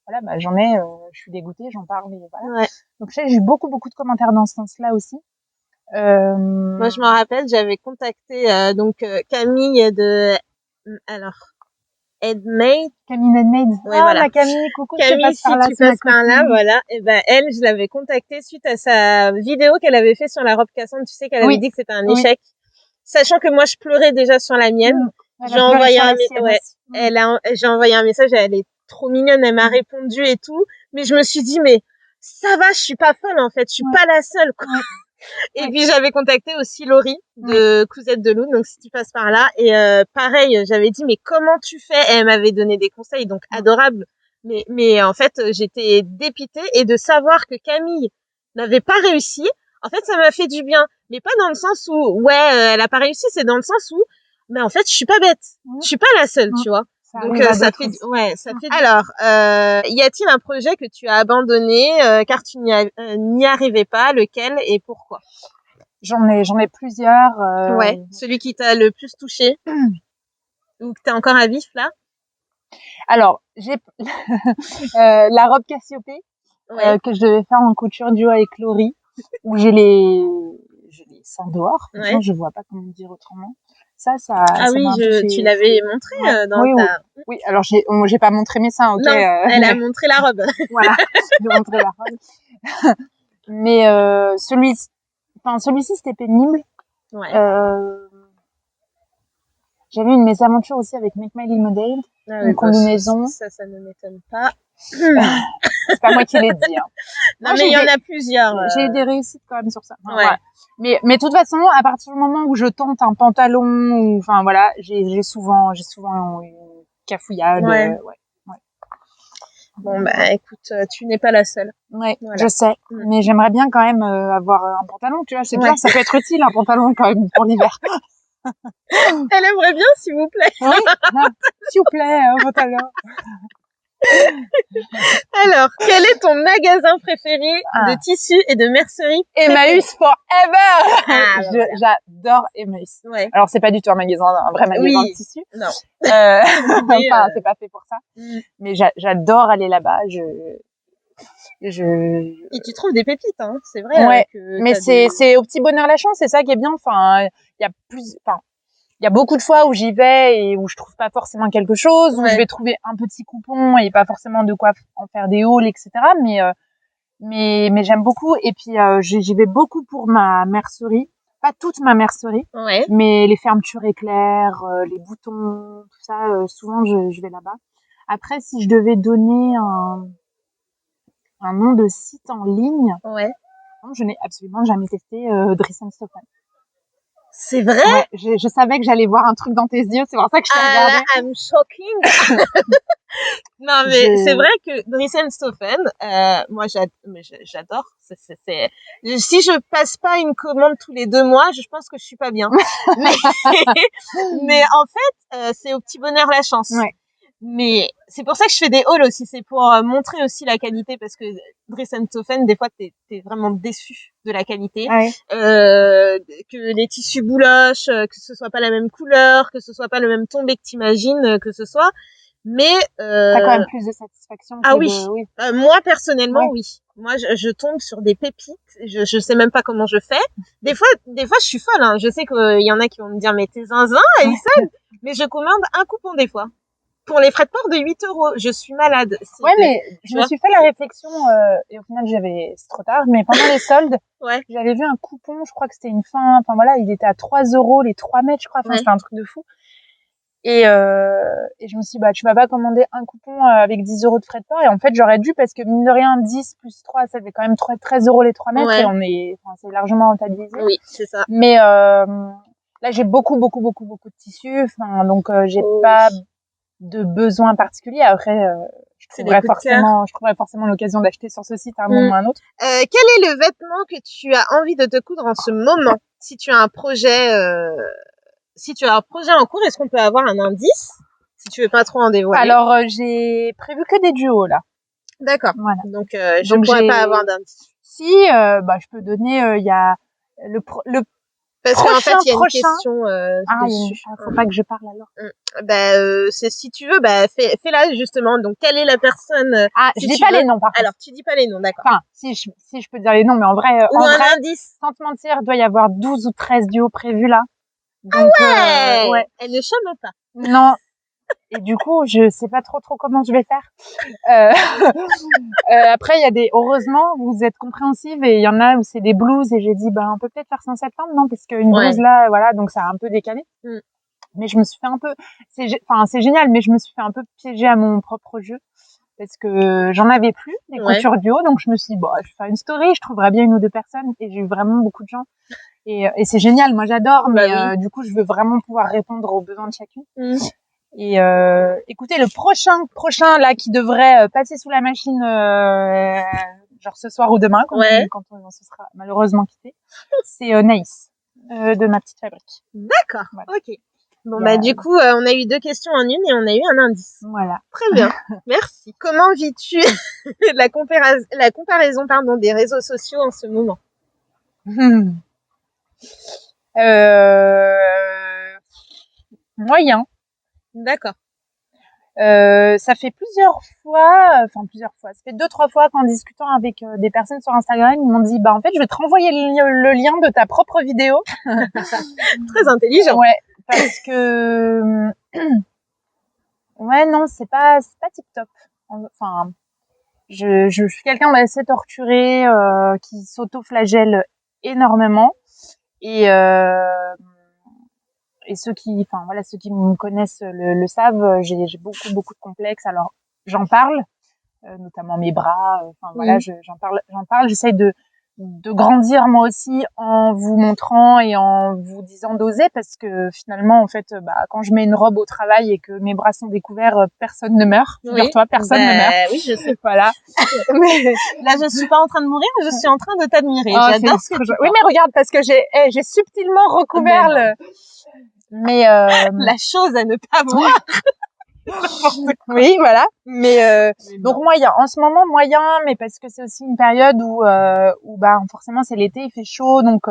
voilà, j'en ai, je suis dégoûtée, j'en parle, et voilà. Ouais. Donc j'ai eu beaucoup de commentaires dans ce sens-là aussi. Moi, je me rappelle, j'avais contacté Camille alors Headmade. Camille Headmade. Ouais, voilà. Ma Camille, coucou, Camille, si tu passes par là, voilà. Et ben elle, je l'avais contactée suite à sa vidéo qu'elle avait fait sur la robe cassante. Tu sais qu'elle avait dit que c'était un échec, sachant que moi je pleurais déjà sur la mienne. J'ai envoyé j'ai envoyé un message. Elle est trop mignonne, elle m'a répondu et tout. Mais je me suis dit, mais ça va, je suis pas folle en fait, je suis pas la seule, quoi. Et puis j'avais contacté aussi Laurie de Cousette de Lou, donc si tu passes par là. Et pareil, j'avais dit mais comment tu fais? Et elle m'avait donné des conseils, donc adorables. Mais en fait j'étais dépitée, et de savoir que Camille n'avait pas réussi, en fait ça m'a fait du bien. Mais pas dans le sens où elle a pas réussi, c'est dans le sens où mais en fait je suis pas bête, je suis pas la seule, tu vois. Donc ça fait Alors, y a-t-il un projet que tu as abandonné car tu n'y arrivais pas? Lequel et pourquoi? J'en ai plusieurs. Celui qui t'a le plus touché ou que t'es encore à vif là? Alors, j'ai la robe Cassiopée que je devais faire en couture duo avec Laurie, où j'ai les seins dehors. Sinon, je vois pas comment dire autrement. Ça tu l'avais montré dans ta... Oui, alors j'ai pas montré mes seins, ok. Non, elle a montré la robe. Voilà, j'ai montré la robe. Mais celui-ci c'était pénible. Ouais. J'avais une mésaventures aussi avec Make My Lemonade, une combinaison. Ça ne m'étonne pas. C'est pas moi qui l'ai dit. Hein. Non, mais il y en a plusieurs. J'ai eu des réussites quand même sur ça. Voilà. Mais de toute façon, à partir du moment où je tente un pantalon, ou enfin voilà, j'ai souvent une cafouillade. Bon bah écoute, tu n'es pas la seule. Ouais, voilà. Je sais, mais j'aimerais bien quand même avoir un pantalon, tu vois, c'est bien, ça peut être utile un pantalon quand même pour l'hiver. Elle aimerait bien, s'il vous plaît. Oui, s'il vous plaît, un pantalon. Alors, quel est ton magasin préféré de tissus et de mercerie? Emmaüs forever. J'adore Emmaüs. Ouais. Alors c'est pas du tout un vrai magasin de tissus. Non. C'est pas fait pour ça. Mais j'adore aller là-bas. Et tu trouves des pépites, hein. C'est vrai. Ouais. Mais c'est au petit bonheur la chance. C'est ça qui est bien. Enfin, il y a beaucoup de fois où j'y vais et où je trouve pas forcément quelque chose, où je vais trouver un petit coupon et pas forcément de quoi en faire des hauls, etc. Mais j'aime beaucoup. Et puis j'y vais beaucoup pour ma mercerie, pas toute ma mercerie, mais les fermetures éclairs, les boutons, tout ça. Souvent je vais là-bas. Après, si je devais donner un nom de site en ligne, je n'ai absolument jamais testé Dress & Stefan. C'est vrai? Ouais, je savais que j'allais voir un truc dans tes yeux, c'est pour ça que je t'ai regardé. Là, I'm shocking. Non, mais c'est vrai que Dress & Stefan, moi, j'adore. Si je passe pas une commande tous les 2 mois, je pense que je suis pas bien. mais en fait, c'est au petit bonheur la chance. Ouais. Mais c'est pour ça que je fais des hauls aussi, c'est pour montrer aussi la qualité, parce que Dries & Sofen, des fois t'es vraiment déçu de la qualité, Ouais. que les tissus boulochent, que ce soit pas la même couleur, que ce soit pas le même tombé que t'imagines que ce soit, mais T'as quand même plus de satisfaction ah que oui, de... Oui. moi personnellement Ouais. oui. Moi je tombe sur des pépites, je sais même pas comment je fais. Des fois je suis folle, hein. Je sais qu'il y en a qui vont me dire mais t'es zinzin, Alison, mais je commande un coupon des fois pour les frais de port de 8 €. Je suis malade. Ouais, mais je Tu me vois? suis fait la réflexion, et au final, c'est trop tard, mais pendant les soldes, Ouais. j'avais vu un coupon, je crois que c'était une fin, enfin voilà, il était à 3 € les 3 mètres, je crois, enfin, Ouais. c'était un truc de fou. Et je me suis dit, bah, tu vas pas commander un coupon avec 10 € de frais de port. Et en fait, j'aurais dû, parce que mine de rien, 10 plus 3, ça fait quand même 13 € les 3 mètres, Ouais. et enfin, c'est largement rentabilisé. Oui, c'est ça. Mais, là, j'ai beaucoup de tissus, enfin, donc, j'ai pas de besoin particulier. Après, je trouverai forcément l'occasion d'acheter sur ce site à un moment ou à un autre. Quel est le vêtement que tu as envie de te coudre en ce moment? Si tu as un projet, en cours, est-ce qu'on peut avoir un indice? Si tu veux pas trop en dévoiler. Alors, j'ai prévu que des duos, là. D'accord. Voilà. Donc, je pourrais pas avoir d'indice. Si, bah, je peux donner, il y a le parce qu'en fait, il y a une question dessus. Faut pas que je parle alors. C'est si tu veux, fais-la justement. Donc, quelle est la personne je dis pas les noms par contre. Alors, tu dis pas les noms, d'accord. Enfin, si je peux dire les noms, mais en vrai, indice. Sans te mentir, il doit y avoir 12 ou 13 duos prévus là. Donc, ouais. Elle ne chôme pas. Non. Et du coup, je sais pas trop comment je vais faire. Après, heureusement, vous êtes compréhensives, et il y en a où c'est des blouses, et j'ai dit, on peut peut-être faire ça en septembre, non? Parce qu'une blouse là, voilà, donc ça a un peu décalé. Mais je me suis fait un peu, c'est génial, mais je me suis fait un peu piéger à mon propre jeu, parce que j'en avais plus des coutures duo, donc je me suis dit, je vais faire une story, je trouverai bien une ou deux personnes, et j'ai eu vraiment beaucoup de gens. Et c'est génial, moi j'adore, mais du coup, je veux vraiment pouvoir répondre aux besoins de chacune. Et écoutez, le prochain là qui devrait passer sous la machine, genre ce soir ou demain, quand on se sera malheureusement quitté, c'est Naïs de Ma Petite Fabrique. D'accord. Voilà. Ok. Bon du coup, on a eu 2 questions en une et on a eu un indice. Voilà. Très bien. Merci. Comment vis-tu la comparaison des réseaux sociaux en ce moment? Moyen. D'accord. Ça fait plusieurs fois, ça fait 2-3 fois qu'en discutant avec des personnes sur Instagram, ils m'ont dit, en fait, je vais te renvoyer le lien de ta propre vidéo. Très intelligent. Ouais, parce que ouais, non, c'est pas TikTok. Enfin, je suis quelqu'un d'assez torturé, qui s'auto-flagelle énormément, et ceux qui me connaissent le savent, j'ai beaucoup de complexes. Alors j'en parle, notamment mes bras, j'en parle, j'essaye de grandir moi aussi en vous montrant et en vous disant d'oser, parce que finalement en fait quand je mets une robe au travail et que mes bras sont découverts, personne ne meurt. Figure-toi, personne ne meurt. Oui, je sais. Voilà. Mais là, je suis pas en train de mourir, je suis en train de t'admirer. J'adore ce que tu Oui, mais regarde, parce que j'ai subtilement recouvert la chose à ne pas voir. Oui, voilà. Mais donc moyen. En ce moment moyen, mais parce que c'est aussi une période où forcément c'est l'été, il fait chaud, donc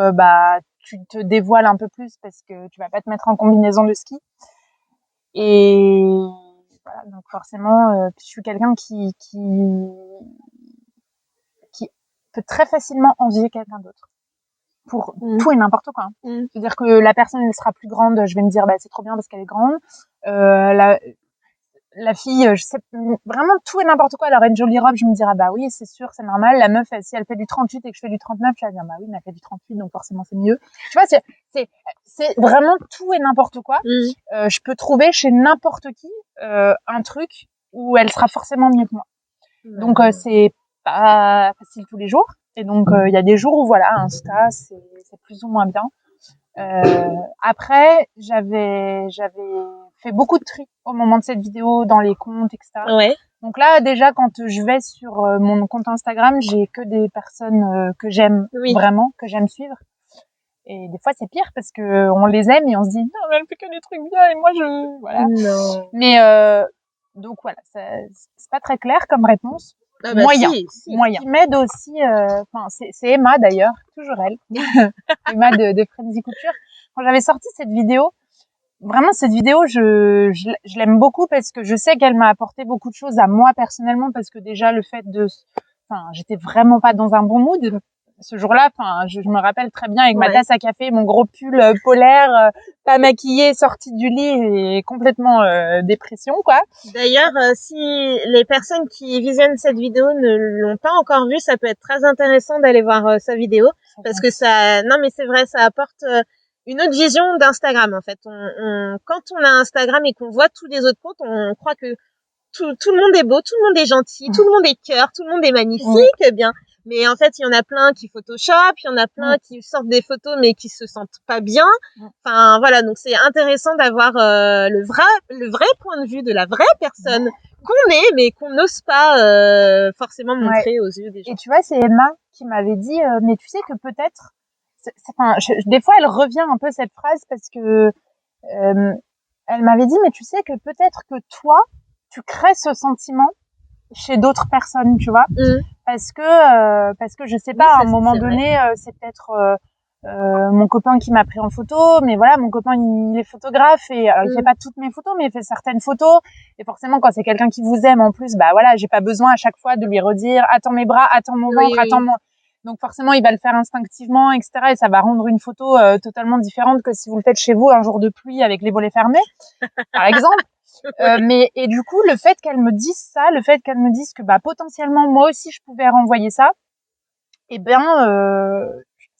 tu te dévoiles un peu plus parce que tu vas pas te mettre en combinaison de ski. Et voilà, donc forcément, je suis quelqu'un qui peut très facilement envier quelqu'un d'autre pour tout et n'importe quoi. C'est-à-dire que la personne elle sera plus grande, je vais me dire c'est trop bien parce qu'elle est grande. La fille, je sais vraiment tout et n'importe quoi. Elle aurait une jolie robe, je me dirais oui, c'est sûr, c'est normal. La meuf, si elle fait du 38 et que je fais du 39, je vais dire oui, mais elle fait du 38, donc forcément c'est mieux. Tu vois, c'est vraiment tout et n'importe quoi. Je peux trouver chez n'importe qui un truc où elle sera forcément mieux que moi. Donc c'est pas facile tous les jours. Et donc il y a des jours où Insta c'est plus ou moins bien. Après, j'avais fait beaucoup de tri au moment de cette vidéo dans les comptes, etc. Ouais. Donc là, déjà, quand je vais sur mon compte Instagram, j'ai que des personnes que j'aime vraiment, que j'aime suivre. Et des fois, c'est pire parce que on les aime et on se dit non, mais elle fait que des trucs bien et moi voilà. Non. Mais Donc voilà, c'est pas très clair comme réponse. Ah bah Moyen, si. moyen. Qui m'aide aussi, c'est Emma d'ailleurs, toujours elle, Emma de Frenzy Couture. Quand j'avais sorti cette vidéo, vraiment cette vidéo, je l'aime beaucoup parce que je sais qu'elle m'a apporté beaucoup de choses à moi personnellement, parce que déjà le fait j'étais vraiment pas dans un bon mood ce jour-là. Je me rappelle très bien avec ma tasse à café, mon gros pull polaire, pas maquillée, sortie du lit et complètement dépression quoi. D'ailleurs, si les personnes qui visionnent cette vidéo ne l'ont pas encore vue, ça peut être très intéressant d'aller voir sa vidéo, parce que non mais c'est vrai, ça apporte une autre vision d'Instagram en fait. Quand on a Instagram et qu'on voit tous les autres comptes, on croit que tout le monde est beau, tout le monde est gentil, tout le monde est cœur, tout le monde est magnifique, bien. Mais en fait, il y en a plein qui Photoshop, il y en a plein qui sortent des photos mais qui se sentent pas bien. Enfin voilà, donc c'est intéressant d'avoir le vrai point de vue de la vraie personne qu'on est mais qu'on n'ose pas forcément montrer aux yeux des gens. Et tu vois, c'est Emma qui m'avait dit mais tu sais que peut-être des fois elle revient un peu cette phrase, parce que elle m'avait dit mais tu sais que peut-être que toi tu crées ce sentiment chez d'autres personnes, tu vois, parce que je sais pas, à un moment donné, c'est peut-être mon copain qui m'a pris en photo, mais voilà, mon copain il est photographe et il fait pas toutes mes photos, mais il fait certaines photos, et forcément quand c'est quelqu'un qui vous aime en plus, bah voilà, j'ai pas besoin à chaque fois de lui redire attends mes bras, attends mon ventre, attends mon... Donc forcément il va le faire instinctivement, etc., et ça va rendre une photo totalement différente que si vous le faites chez vous un jour de pluie avec les volets fermés par exemple. Et du coup, le fait qu'elle me dise ça, le fait qu'elle me dise que bah potentiellement moi aussi je pouvais renvoyer ça, eh bien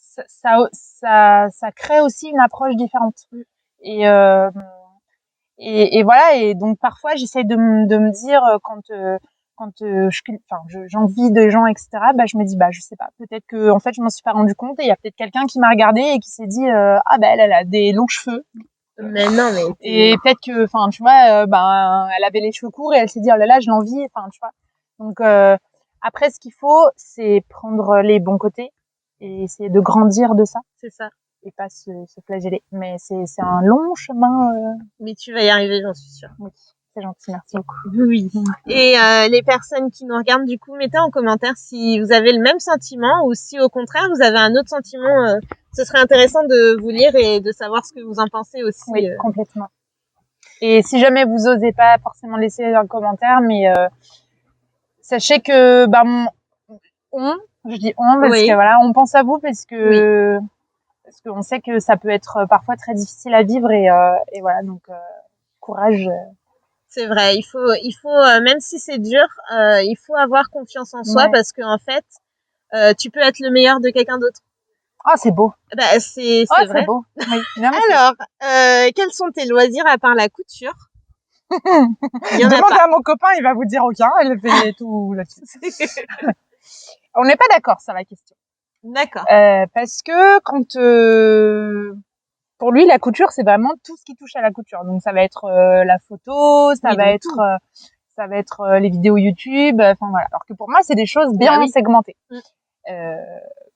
ça crée aussi une approche différente. Et voilà, et donc parfois j'essaie de me dire quand j'envie de gens, etc., bah je me dis bah je sais pas, peut-être que en fait je m'en suis pas rendu compte et il y a peut-être quelqu'un qui m'a regardé et qui s'est dit ah bah elle a des longs cheveux. Mais non, mais et peut-être que tu vois, elle avait les cheveux courts et elle s'est dit oh là là je l'envie, tu vois. Donc après ce qu'il faut c'est prendre les bons côtés et essayer de grandir de ça. C'est ça. Et pas se flageller. Mais c'est un long chemin. Mais tu vas y arriver, j'en suis sûre. Oui, c'est gentil, merci beaucoup. Oui. Et les personnes qui nous regardent, du coup, mettez en commentaire si vous avez le même sentiment ou si au contraire vous avez un autre sentiment. Ce serait intéressant de vous lire et de savoir ce que vous en pensez aussi. Oui, complètement. Et si jamais vous osez pas forcément laisser un commentaire, mais sachez que je dis on parce que voilà, on pense à vous parce qu'on sait que ça peut être parfois très difficile à vivre et voilà, donc courage. C'est vrai, il faut même si c'est dur, il faut avoir confiance en soi, parce que en fait, tu peux être le meilleur de quelqu'un d'autre. Ah, c'est beau. Bah, c'est vrai. C'est beau. Oui. Non, alors, quels sont tes loisirs à part la couture? Demandez à mon copain, il va vous dire aucun. Elle fait tout là-dessus. On n'est pas d'accord sur la question. D'accord. Parce que pour lui, la couture, c'est vraiment tout ce qui touche à la couture. Donc ça va être la photo, ça va être les vidéos YouTube, enfin voilà. Alors que pour moi, c'est des choses bien segmentées.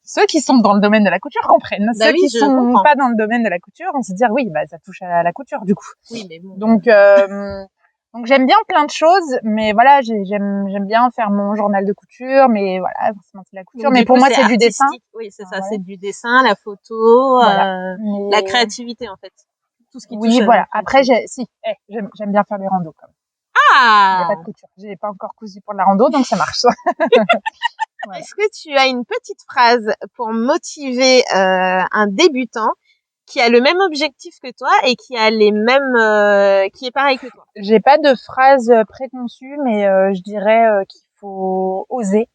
Ceux qui sont dans le domaine de la couture comprennent. Ceux qui sont pas dans le domaine de la couture, on se dit oui, bah ça touche à la couture du coup. Oui, mais bon. Donc j'aime bien plein de choses, mais voilà, j'aime bien faire mon journal de couture, mais voilà, forcément c'est la couture. Donc, mais pour moi c'est du dessin. Oui, c'est ça, c'est du dessin, la photo, la créativité en fait. Tout ce qui touche. Oui, voilà. Après j'aime bien faire des randos quand même. Ah. Il y a pas de couture. J'ai pas encore cousu pour de la rando, donc ça marche. Voilà. Est-ce que tu as une petite phrase pour motiver un débutant qui a le même objectif que toi et qui a les mêmes, qui est pareil que toi? J'ai pas de phrase préconçue, mais je dirais qu'il faut oser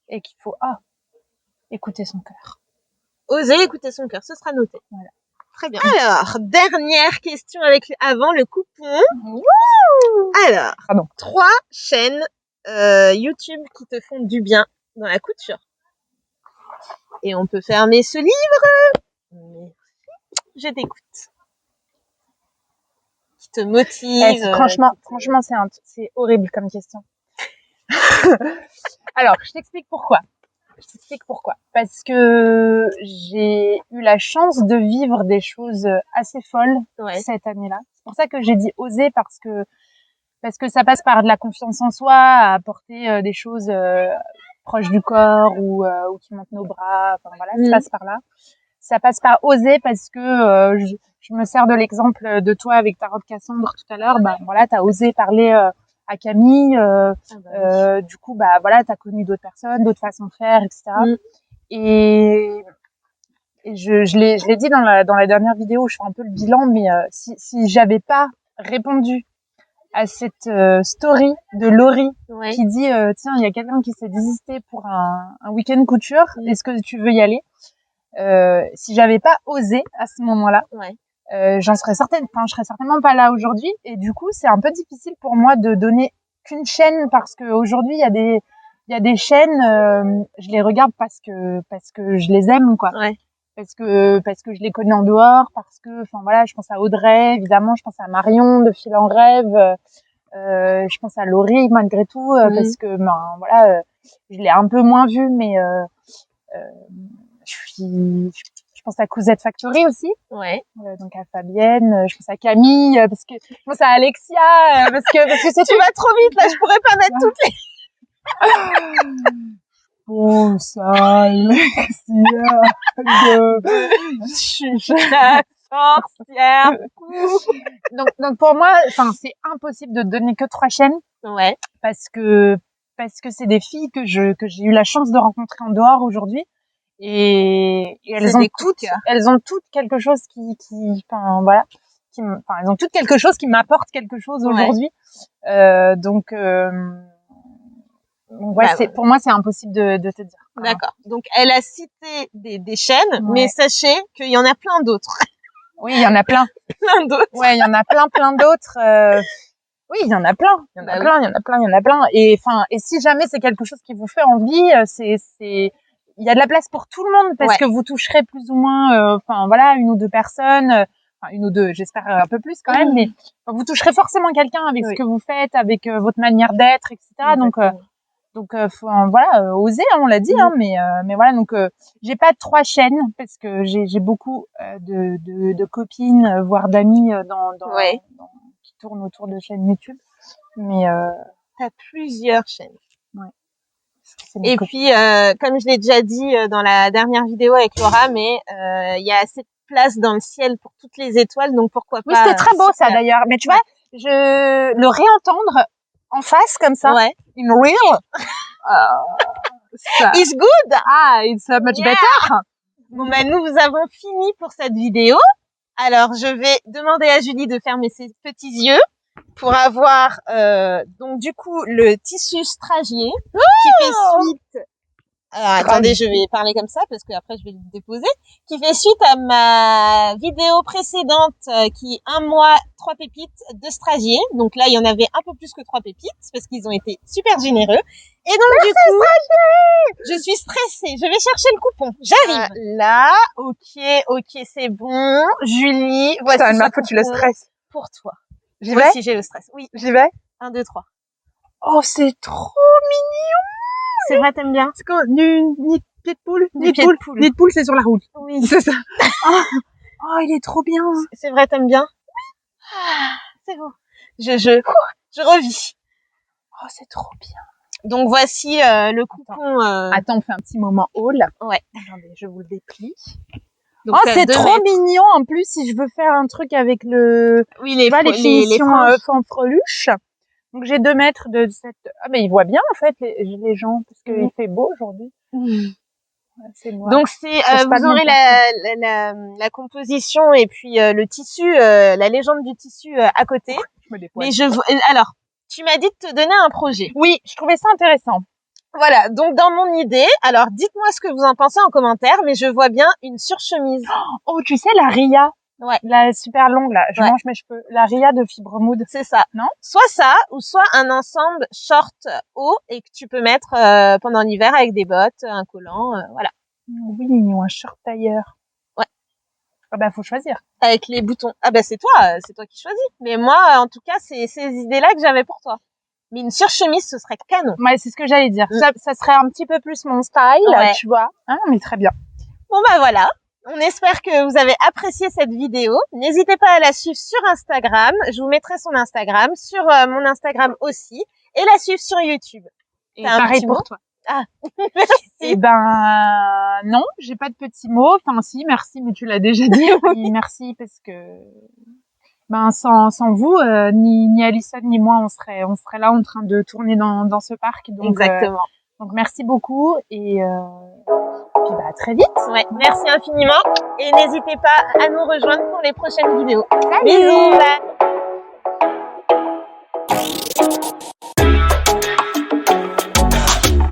et qu'il faut écouter son cœur. Oser écouter son cœur, ce sera noté. Voilà. Très bien. Alors, dernière question avant le coupon. Alors, 3 chaînes YouTube qui te font du bien dans la couture. Et on peut fermer ce livre. Je t'écoute. Qui te motive. Franchement, c'est horrible comme question. Alors, je t'explique pourquoi. Parce que j'ai eu la chance de vivre des choses assez folles cette année-là. C'est pour ça que j'ai dit oser, parce que parce que ça passe par de la confiance en soi, à apporter des choses proches du corps ou qui montent nos bras. Enfin voilà, ça passe par là. Ça passe par oser parce que je me sers de l'exemple de toi avec ta robe Cassandre tout à l'heure. Bah voilà, t'as osé parler à Camille. Du coup, bah voilà, t'as connu d'autres personnes, d'autres façons de faire, etc. Et je l'ai dit dans la dernière vidéo où je fais un peu le bilan, mais si j'avais pas répondu à cette story de Laurie qui dit tiens, il y a quelqu'un qui s'est désisté pour un week-end couture, est-ce que tu veux y aller? Si j'avais pas osé à ce moment-là, je serais certainement pas là aujourd'hui. Et du coup, c'est un peu difficile pour moi de donner qu'une chaîne parce que aujourd'hui, il y a des chaînes, je les regarde parce que je les aime, quoi. Parce que je les connais en dehors, parce que, enfin voilà, je pense à Audrey, évidemment, je pense à Marion de Fil en Rêve, je pense à Laurie malgré tout, parce que, ben voilà, je l'ai un peu moins vue, mais je pense à Cousette Factory aussi. Donc à Fabienne, je pense à Camille, parce que je pense à Alexia, parce que c'est tu vas trop vite là, je pourrais pas mettre toutes les. Bon, ça, Alexia, je suis la sorcière. Donc pour moi, enfin, c'est impossible de donner que 3 chaînes. Parce que c'est des filles que j'ai eu la chance de rencontrer en dehors aujourd'hui. Et elles ont toutes quelque chose enfin voilà, elles ont toutes quelque chose qui m'apporte quelque chose aujourd'hui. Donc pour moi c'est impossible de te dire. D'accord. Donc elle a cité des chaînes, mais sachez qu'il y en a plein d'autres. Oui, il y en a plein. Plein d'autres. Ouais, il y en a plein d'autres. Oui, il y en a plein. Il y en a plein. Et enfin, et si jamais c'est quelque chose qui vous fait envie, il y a de la place pour tout le monde parce que vous toucherez plus ou moins, enfin voilà, une ou deux personnes, enfin une ou deux, j'espère un peu plus quand même, mais vous toucherez forcément quelqu'un avec ce que vous faites, avec votre manière d'être, etc. Donc voilà, oser, on l'a dit, mais voilà, donc j'ai pas 3 chaînes parce que j'ai beaucoup de copines, voire d'amis qui tournent autour de chaînes YouTube. Mais t'as plusieurs chaînes. Et puis, comme je l'ai déjà dit dans la dernière vidéo avec Laura, mais il y a assez de place dans le ciel pour toutes les étoiles, donc pourquoi pas. Oui, c'était très beau ça d'ailleurs. Mais tu vois, le réentendre en face comme ça, in real, it's good. It's much better. Bon ben nous avons fini pour cette vidéo. Alors je vais demander à Julie de fermer ses petits yeux pour avoir donc du coup le tissu stragier qui fait suite. Alors attendez, je vais parler comme ça parce que après je vais le déposer. Qui fait suite à ma vidéo précédente qui est 1 mois 3 pépites de stragier. Donc là il y en avait un peu plus que 3 pépites parce qu'ils ont été super généreux. Et donc du coup, je suis stressée. Je vais chercher le coupon. J'arrive. Là, ok, c'est bon. Julie, voici ma faute, tu le stresses. Pour toi. J'y vais? Si j'ai le stress. Oui. J'y vais? 1, 2, 3. Oh, c'est trop mignon! C'est vrai, t'aimes bien? C'est quoi? Ni pied de poule? Ni de poule, c'est sur la route. Oui. C'est ça. Oh, il est trop bien. C'est vrai, t'aimes bien? C'est bon. Je revis. Oh, c'est trop bien. Donc voici le coupon. Attends, on fait un petit moment haul. Ouais. Attendez, je vous le déplie. Donc, c'est trop mignon. En plus, si je veux faire un truc avec les finitions fanfreluches. Donc j'ai 2 mètres de cette. Ah mais ils voient bien en fait les gens parce qu'il fait beau aujourd'hui. C'est noir. Donc vous aurez la composition et puis le tissu, la légende du tissu à côté. Mais alors, tu m'as dit de te donner un projet. Oui, je trouvais ça intéressant. Voilà, donc dans mon idée, alors dites-moi ce que vous en pensez en commentaire, mais je vois bien une surchemise. Oh, tu sais la Ria, la super longue là, je mange mes cheveux, la Ria de Fibre Mood. C'est ça. Non? Soit ça, ou soit un ensemble short haut et que tu peux mettre pendant l'hiver avec des bottes, un collant, voilà. Oui, ou un short tailleur. Ouais. Ah bah faut choisir. Avec les boutons. Ah bah c'est toi qui choisis. Mais moi, en tout cas, c'est ces idées-là que j'avais pour toi. Mais une surchemise, ce serait canon. Ouais, c'est ce que j'allais dire. Ça serait un petit peu plus mon style, tu vois. Ah, mais très bien. Bon bah voilà. On espère que vous avez apprécié cette vidéo. N'hésitez pas à la suivre sur Instagram. Je vous mettrai son Instagram, sur mon Instagram aussi, et la suivre sur YouTube. Et pareil pour toi. Ah, merci. Eh ben, non, j'ai pas de petits mots. Enfin, si, merci, mais tu l'as déjà dit. Oui, merci parce que, ben, sans vous, ni Alison ni moi, on serait là en train de tourner dans ce parc. Donc, exactement. Donc, merci beaucoup et puis, bah, à très vite. Ouais, merci infiniment et n'hésitez pas à nous rejoindre pour les prochaines vidéos. Salut. Bisous. Bye.